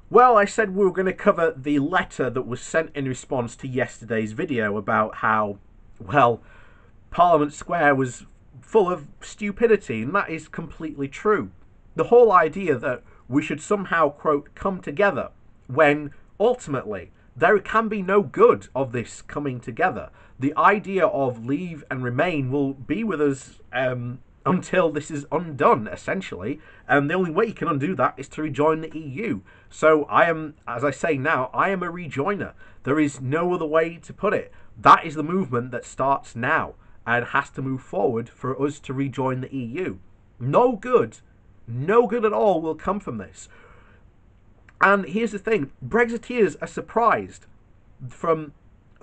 Well, I said we were going to cover the letter that was sent in response to yesterday's video about how, well, Parliament Square was full of stupidity, and that is completely true. The whole idea that we should somehow, quote, come together when ultimately there can be no good of this coming together. The idea of leave and remain will be with us until this is undone, essentially. And the only way you can undo that is to rejoin the EU. So I am, as I say now, I am a rejoiner. There is no other way to put it. That is the movement that starts now and has to move forward for us to rejoin the EU. No good at all will come from this. And here's the thing, Brexiteers are surprised from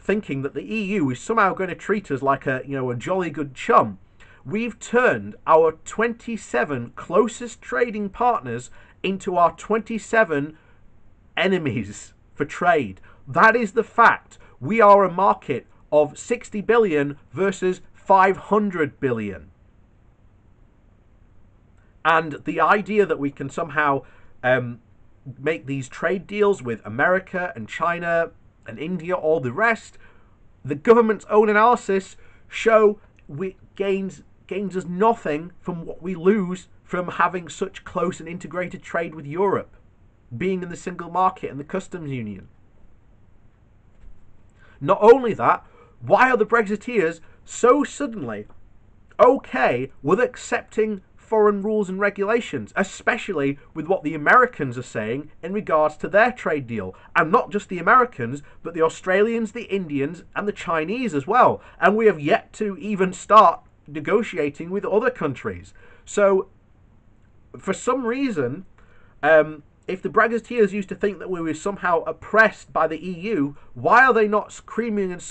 thinking that the EU is somehow going to treat us like a jolly good chum. We've turned our 27 closest trading partners into our 27 enemies for trade. That is the fact. We are a market of 60 billion versus 500 billion. And the idea that we can somehow make these trade deals with America and China and India, all the rest, the government's own analysis show we gains us nothing from what we lose from having such close and integrated trade with Europe, being in the single market and the customs union. Not only that, why are the Brexiteers so suddenly okay with accepting foreign rules and regulations, especially with what the Americans are saying in regards to their trade deal? And not just the Americans, but the Australians, the Indians, and the Chinese as well. And we have yet to even start negotiating with other countries. So, for some reason, if the Brexiteers used to think that we were somehow oppressed by the EU, why are they not screaming and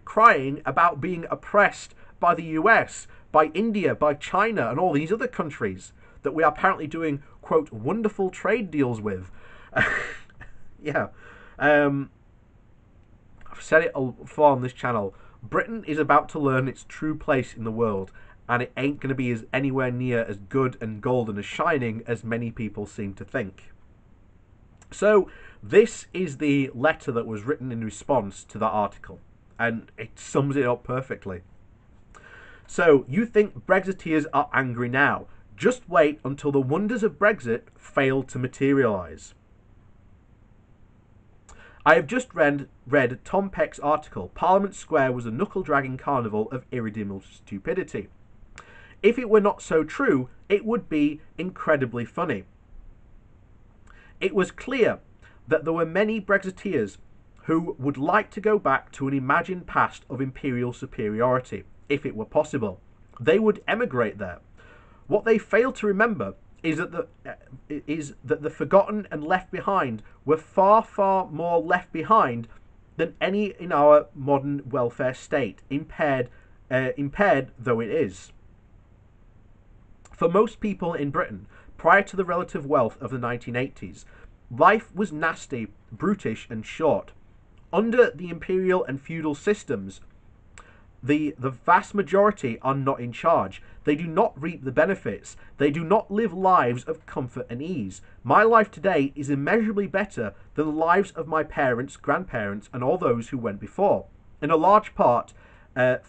crying about being oppressed by the US, by India, by China, and all these other countries that we are apparently doing, quote, wonderful trade deals with? Yeah. I've said it before on this channel. Britain is about to learn its true place in the world, and it ain't going to be anywhere near as good and golden as shining as many people seem to think. So this is the letter that was written in response to that article, and it sums it up perfectly. So you think Brexiteers are angry now. Just wait until the wonders of Brexit fail to materialise. I have just read Tom Peck's article, Parliament Square was a knuckle-dragging carnival of irredeemable stupidity. If it were not so true, it would be incredibly funny. It was clear that there were many Brexiteers who would like to go back to an imagined past of imperial superiority, if it were possible. They would emigrate there. What they fail to remember is that the forgotten and left behind were far, far more left behind than any in our modern welfare state, impaired though it is. For most people in Britain, prior to the relative wealth of the 1980s, life was nasty, brutish, and short. Under the imperial and feudal systems, the vast majority are not in charge. They do not reap the benefits. They do not live lives of comfort and ease. My life today is immeasurably better than the lives of my parents, grandparents, and all those who went before. In a large part, that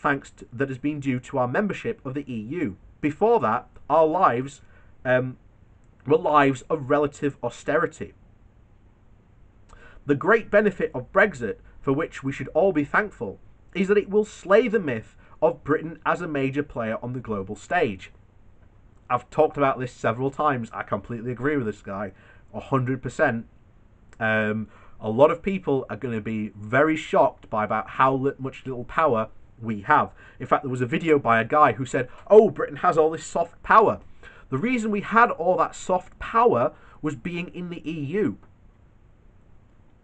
has been due to our membership of the EU. Before that, our lives were lives of relative austerity. The great benefit of Brexit, for which we should all be thankful, is that it will slay the myth of Britain as a major player on the global stage. I've talked about this several times. I completely agree with this guy, 100%. A lot of people are going to be very shocked by about how much little power we have. In fact, there was a video by a guy who said, oh, Britain has all this soft power. The reason we had all that soft power was being in the EU.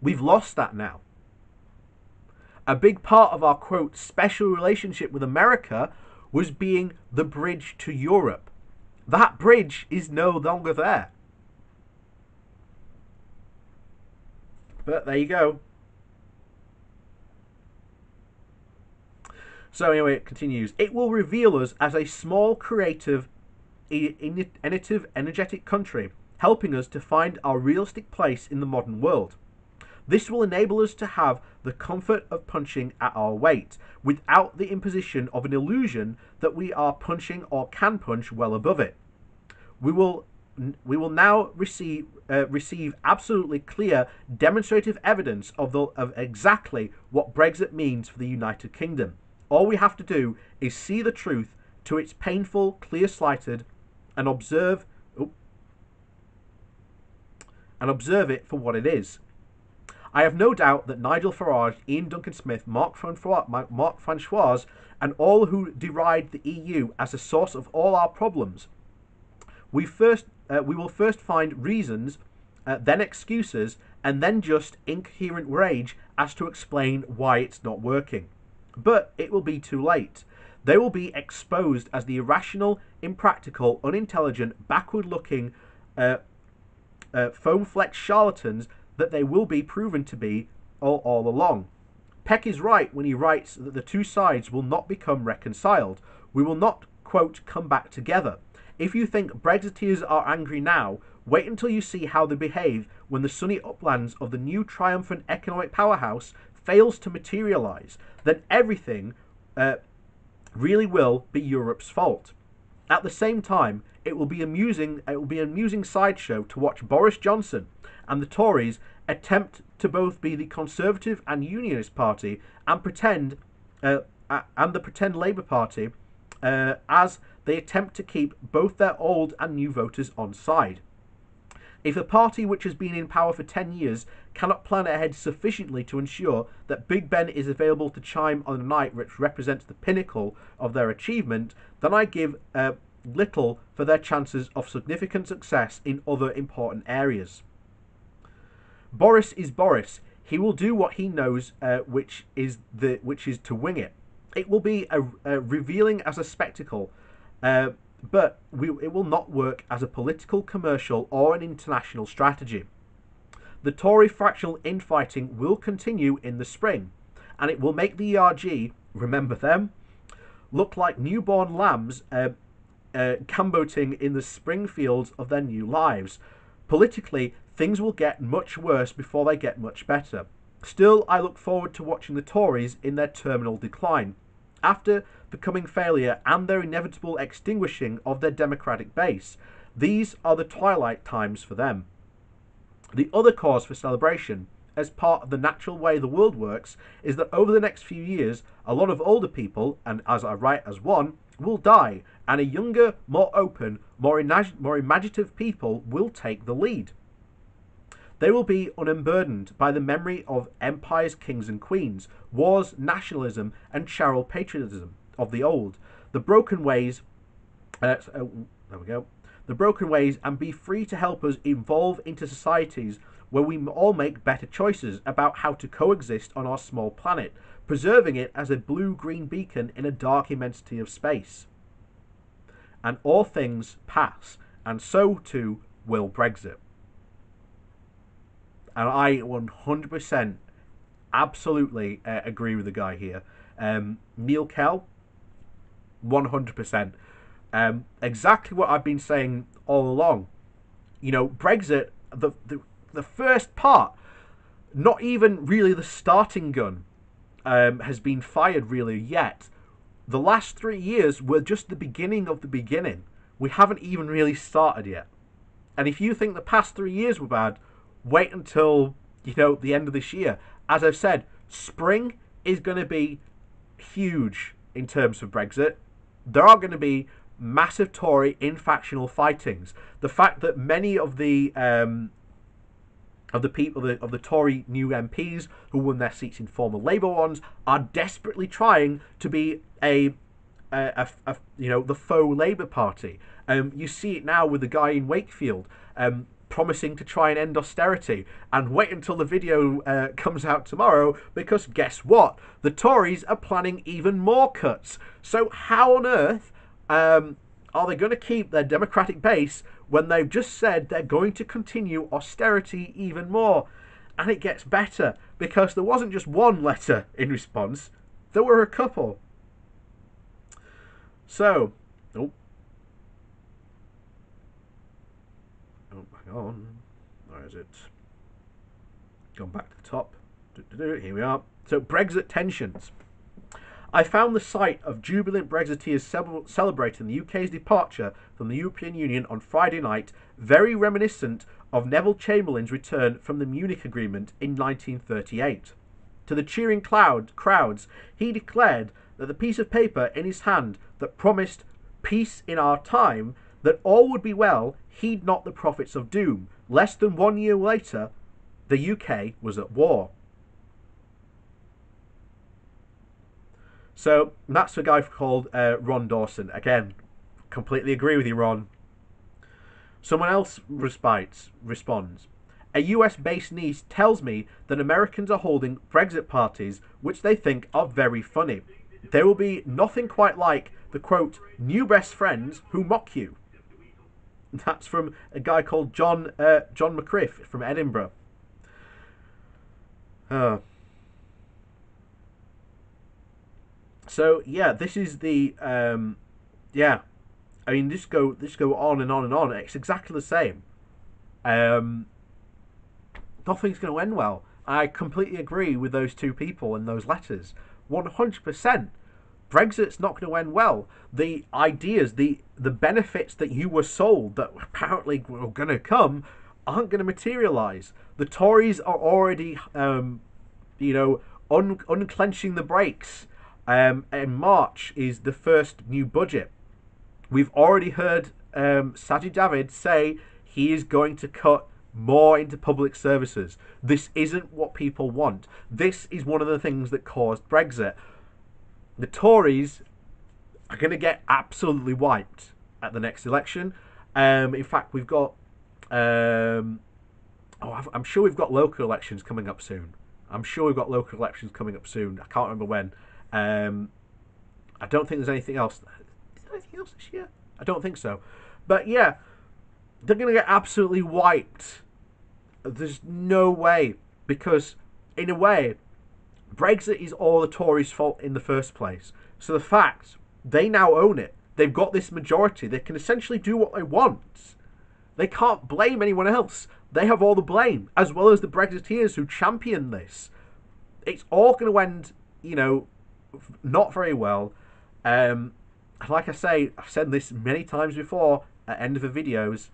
We've lost that now. A big part of our, quote, special relationship with America was being the bridge to Europe. That bridge is no longer there. But there you go. So anyway, it continues. It will reveal us as a small, creative, innovative, energetic country, helping us to find our realistic place in the modern world. This will enable us to have the comfort of punching at our weight, without the imposition of an illusion that we are punching or can punch well above it. We will now receive absolutely clear demonstrative evidence of exactly what Brexit means for the United Kingdom. All we have to do is see the truth to its painful, clear-sighted, and observe it for what it is. I have no doubt that Nigel Farage, Ian Duncan Smith, Mark Francois, and all who deride the EU as the source of all our problems, we will first find reasons, then excuses, and then just incoherent rage as to explain why it's not working. But it will be too late. They will be exposed as the irrational, impractical, unintelligent, backward-looking, foam-flecked charlatans that they will be proven to be all along. Peck is right when he writes that the two sides will not become reconciled. We will not, quote, come back together. If you think Brexiteers are angry now, wait until you see how they behave when the sunny uplands of the new triumphant economic powerhouse fails to materialise. Then everything really will be Europe's fault. At the same time, it will be an amusing sideshow to watch Boris Johnson and the Tories attempt to both be the Conservative and Unionist Party and the pretend Labour Party as they attempt to keep both their old and new voters on side. If a party which has been in power for 10 years cannot plan ahead sufficiently to ensure that Big Ben is available to chime on a night which represents the pinnacle of their achievement, then I give little for their chances of significant success in other important areas. Boris is Boris. He will do what he knows, which is to wing it. It will be revealing as a spectacle, but it will not work as a political, commercial, or an international strategy. The Tory fractional infighting will continue in the spring, and it will make the ERG, remember them, look like newborn lambs gamboting in the spring fields of their new lives. Politically, things will get much worse before they get much better. Still, I look forward to watching the Tories in their terminal decline, after becoming failure and their inevitable extinguishing of their democratic base. These are the twilight times for them. The other cause for celebration, as part of the natural way the world works, is that over the next few years, a lot of older people, and as I write as one, will die, and a younger, more open, more imaginative people will take the lead. They will be unburdened by the memory of empires, kings and queens, wars, nationalism and charitable patriotism of the old. The broken ways, the broken ways, and be free to help us evolve into societies where we all make better choices about how to coexist on our small planet, preserving it as a blue-green beacon in a dark immensity of space. And all things pass, and so too will Brexit. And I 100% absolutely agree with the guy here. Neil Kell, 100%. Exactly what I've been saying all along. You know, Brexit, the first part, not even really the starting gun, has been fired really yet. The last 3 years were just the beginning of the beginning. We haven't even really started yet. And if you think the past 3 years were bad, wait until, the end of this year. As I've said, spring is going to be huge in terms of Brexit. There are going to be massive Tory infactional fightings. The fact that many of the Tory new MPs who won their seats in former Labour ones are desperately trying to be the faux Labour Party. You see it now with the guy in Wakefield promising to try and end austerity, and wait until the video comes out tomorrow, because guess what? The Tories are planning even more cuts. So how on earth are they going to keep their democratic base when they've just said they're going to continue austerity even more? And it gets better, because there wasn't just one letter in response, there were a couple. So, hang on. Where is it? Going back to the top. Here we are. So, Brexit tensions. I found the sight of jubilant Brexiteers celebrating the UK's departure from the European Union on Friday night very reminiscent of Neville Chamberlain's return from the Munich Agreement in 1938. To the cheering crowds, he declared that the piece of paper in his hand that promised peace in our time, that all would be well, heed not the prophets of doom. Less than 1 year later, the UK was at war. So that's a guy called Ron Dawson. Again, completely agree with you, Ron. Someone else responds. A US-based niece tells me that Americans are holding Brexit parties which they think are very funny. There will be nothing quite like the, quote, new best friends who mock you. That's from a guy called John McCriff from Edinburgh. So yeah, this is the yeah. I mean, just go on and on and on. It's exactly the same. Nothing's going to end well. I completely agree with those two people in those letters. 100%. Brexit's not going to end well. The ideas, the benefits that you were sold that apparently were going to come aren't going to materialise. The Tories are already, unclenching the brakes. In March is the first new budget. We've already heard Sajid Javid say he is going to cut more into public services. This isn't what people want. This is one of the things that caused Brexit. The Tories are going to get absolutely wiped at the next election. In fact, we've got... I'm sure we've got local elections coming up soon. I can't remember when. I don't think there's anything else. Is there anything else this year? I don't think so. But yeah, they're going to get absolutely wiped. There's no way. Because, in a way, Brexit is all the Tories' fault in the first place. So the fact they now own it, they've got this majority, they can essentially do what they want. They can't blame anyone else. They have all the blame, as well as the Brexiteers who champion this. It's all going to end, not very well. Like I say, I've said this many times before at end of the videos,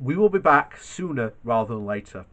we will be back sooner rather than later.